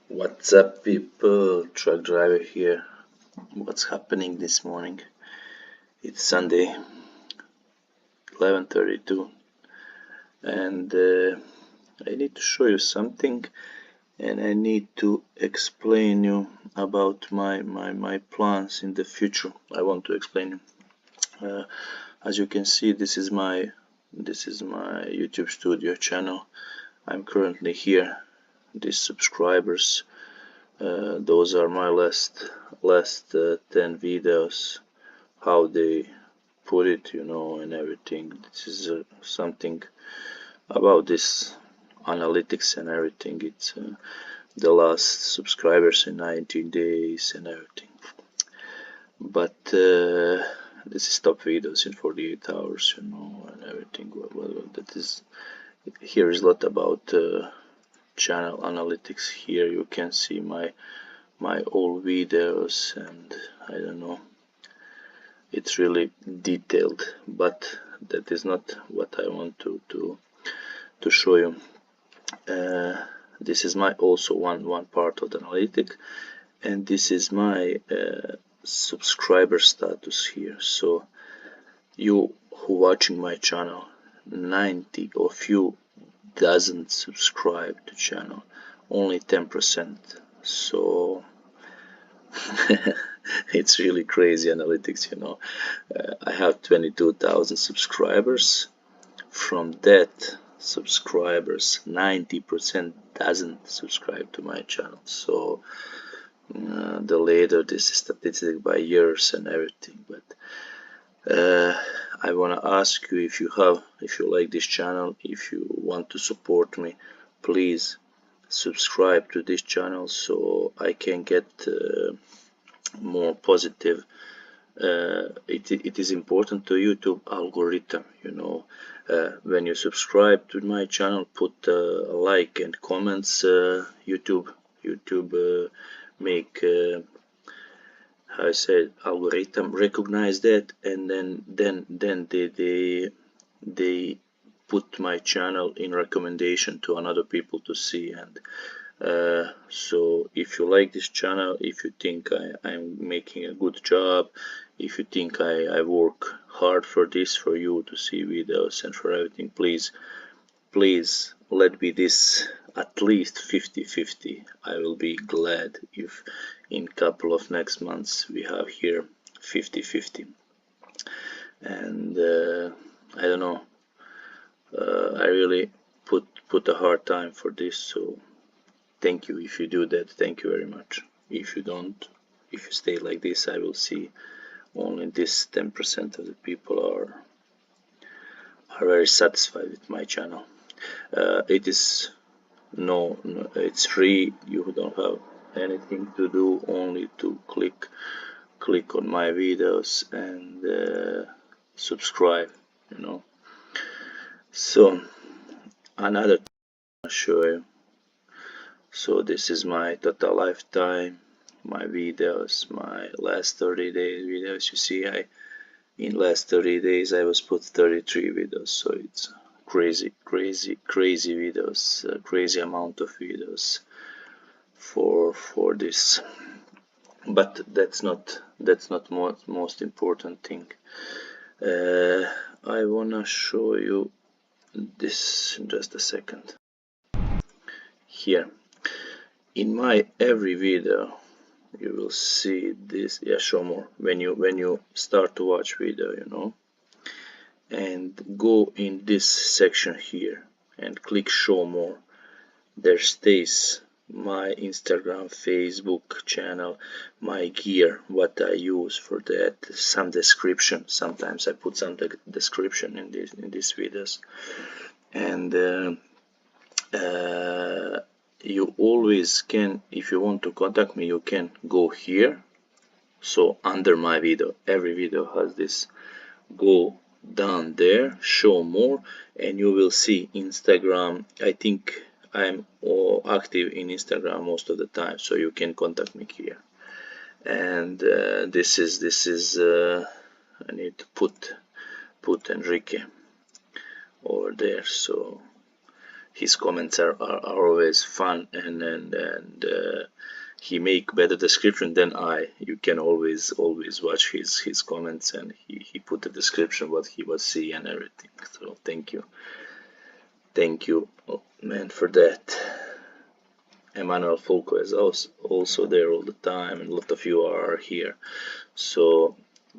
What's up, people? Truck driver here. What's happening this morning? It's Sunday, 11:32, and I need to show you something, and I need to explain you about my plans in the future. I want to explain you. As you can see, this is my YouTube studio channel. I'm currently here. These subscribers. Those are my last 10 videos, how they put it, and everything. This is something about this analytics and everything. It's the last subscribers in 19 days and everything. But this is top videos in 48 hours, and everything. Well, that is, here is a lot about channel analytics. Here you can see my old videos, and I don't know, it's really detailed, but that is not what I want to show you. This is my also one part of the analytic, and this is my subscriber status here. So you who watching my channel, 90 of you doesn't subscribe to channel, only 10%. So it's really crazy analytics, I have 22,000 subscribers. From that subscribers, 90% doesn't subscribe to my channel. So the later, this is statistic by years and everything, but I want to ask you, if you like this channel, if you want to support me, please subscribe to this channel so I can get more positive. It is important to YouTube algorithm, when you subscribe to my channel, put a like and comments. YouTube make how I said, algorithm recognize that, and then they put my channel in recommendation to another people to see. And so if you like this channel, if you think I'm making a good job, if you think I work hard for this, for you to see videos and for everything, please let me this at least 50-50. I will be glad if in couple of next months we have here 50-50. And I don't know, I really put a hard time for this, so thank you if you do that. Thank you very much. If you don't, if you stay like this, I will see only this 10% of the people are very satisfied with my channel. It is no, it's free. You don't have anything to do, only to click on my videos and subscribe, So another thing I'll show you. So this is my total lifetime, my videos, my last 30 days videos. You see, in last 30 days I was put 33 videos, so it's crazy videos, crazy amount of videos for this. But that's not most important thing. I wanna show you this in just a second. Here in my every video you will see this. Yeah, show more. When you start to watch video, and go in this section here and click show more, there stays my Instagram, Facebook channel, my gear, what I use for that, some description. Sometimes I put some description in these videos. And you always can, if you want to contact me, you can go here. So under my video, every video has this. Go down there, show more, and you will see Instagram. I think I'm active in Instagram most of the time, so you can contact me here. And this is I need to put Enrique over there. So his comments are always fun, and he make better description than I. You can always watch his comments, and he put the description what he was see and everything. So thank you, oh, man, for that. Emmanuel Fulco is also there all the time, and a lot of you are here. So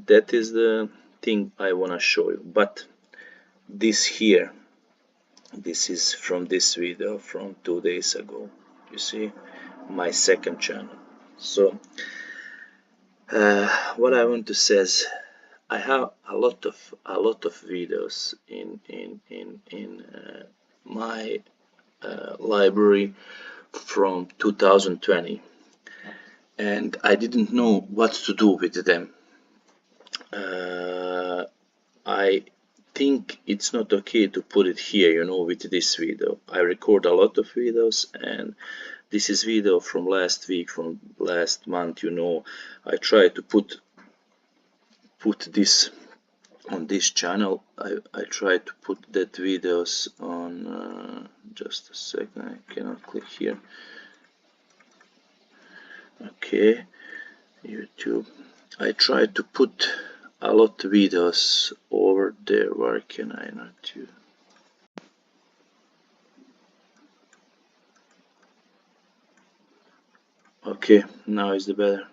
that is the thing I wanna show you. But this here, this is from this video from 2 days ago. You see, my second channel. So what I want to say is I have a lot of videos in my library from 2020, and I didn't know what to do with them. I think it's not okay to put it here, you know, with this video. I record a lot of videos, and this is video from last week, from last month, you know. I try to put this on this channel. I try to put that videos on, just a second, I cannot click here. Okay, YouTube. I try to put a lot of videos over there. Where can I not do? Okay, now is the better.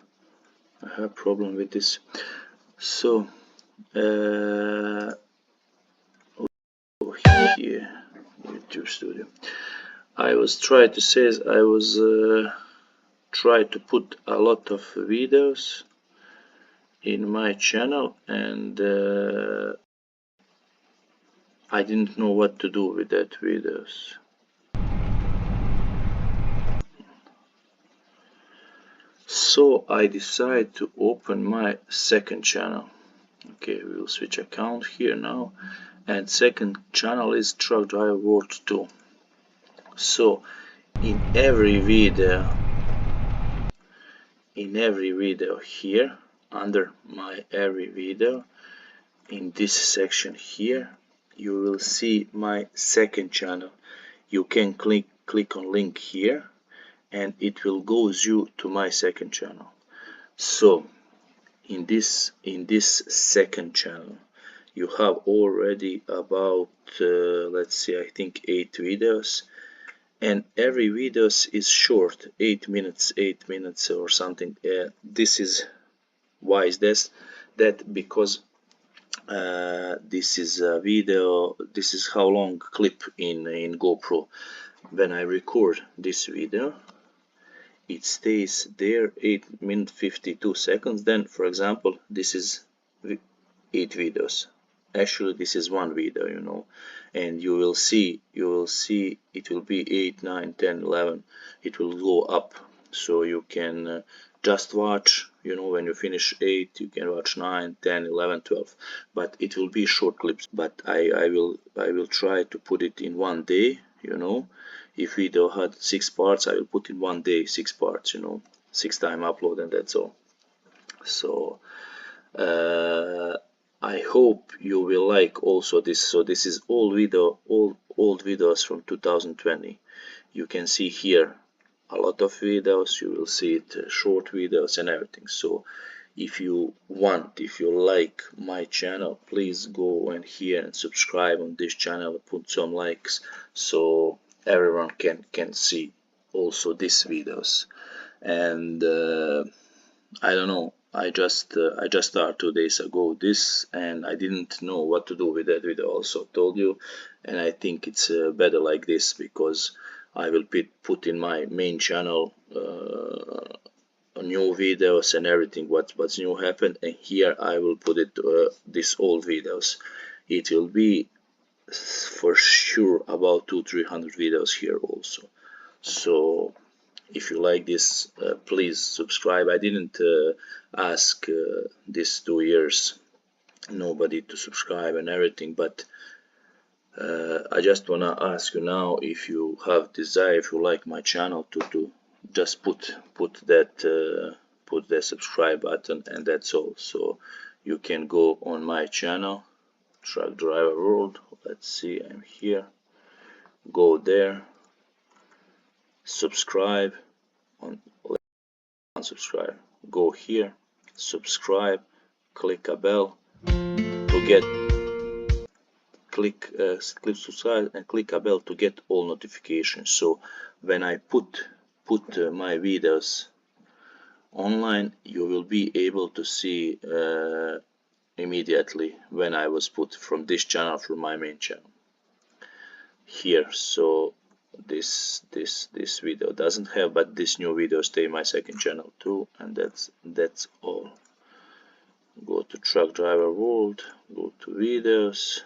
I have problem with this. So over here, YouTube Studio. I was trying to say I was try to put a lot of videos in my channel, and I didn't know what to do with that videos. So I decided to open my second channel. Okay, we will switch account here now, and second channel is Truck Driver World 2. So in every video here, under my every video, in this section here, you will see my second channel. You can click on link here, and it will go you to my second channel. So in this second channel, you have already about let's see, I think 8 videos, and every videos is short, 8 minutes or something. This is why is this that because this is a video, this is how long clip in GoPro. When I record this video, it stays there 8 minutes 52 seconds. Then, for example, this is 8 videos. Actually, this is one video, you know, and you will see it will be 8, 9, 10, 11. It will go up, so you can just watch, you know, when you finish 8, you can watch 9, 10, 11, 12. But it will be short clips. But I will try to put it in one day, you know. If video had 6 parts, I will put in one day 6 parts, you know, 6 time upload, and that's all. So I hope you will like also this. So this is old videos from 2020. You can see here a lot of videos. You will see it short videos and everything. So if you like my channel, please go in here and subscribe on this channel, put some likes, so everyone can see also these videos. And I don't know, I just started 2 days ago this, and I didn't know what to do with that video. Also told you, and I think it's better like this, because I will put in my main channel new videos and everything what's new happened, and here I will put it these old videos. It will be for sure about 200-300 videos here also. So if you like this, please subscribe. I didn't ask these 2 years nobody to subscribe and everything, but I just wanna ask you now, if you have desire, if you like my channel, to just put that subscribe button, and that's all. So you can go on my channel, Truck Driver World. Let's see, I'm here. go there, subscribe, unsubscribe, go here, subscribe, click a bell to get click subscribe and click a bell to get all notifications. So when I put my videos online, you will be able to see immediately when I was put from this channel, from my main channel here. So this video doesn't have, but this new video stay in my second channel too, and that's all. Go to truck driver world, go to videos,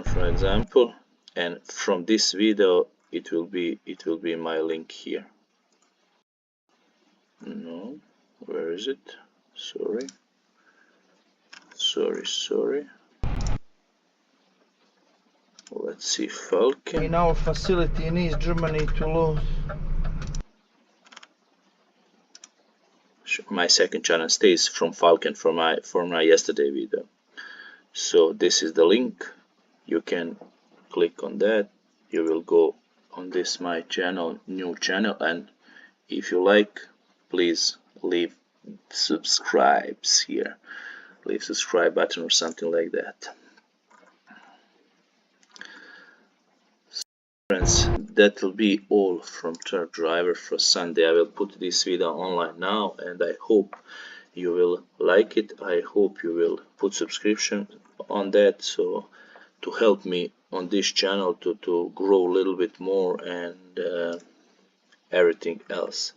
for example, and from this video it will be my link here. No, where is it? Sorry. Let's see, Falcon. In our facility in East Germany, Toulouse. My second channel stays from Falcon for my yesterday video. So this is the link. You can click on that. You will go on this my channel, new channel, and if you like, please leave subscribes here. Leave subscribe button or something like that. Friends, that will be all from Truck Driver for Sunday. I will put this video online now, and I hope you will like it. I hope you will put subscription on that, so to help me on this channel to grow a little bit more, and everything else,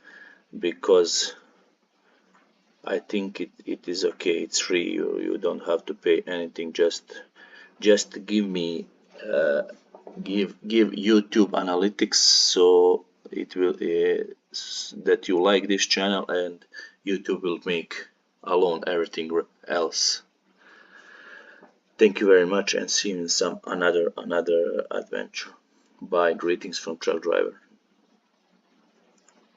because I think it is okay. It's free. You don't have to pay anything. Just give me give YouTube analytics, so it will that you like this channel, and YouTube will make alone everything else. Thank you very much, and see you in some another adventure. Bye. Greetings from Truck Driver.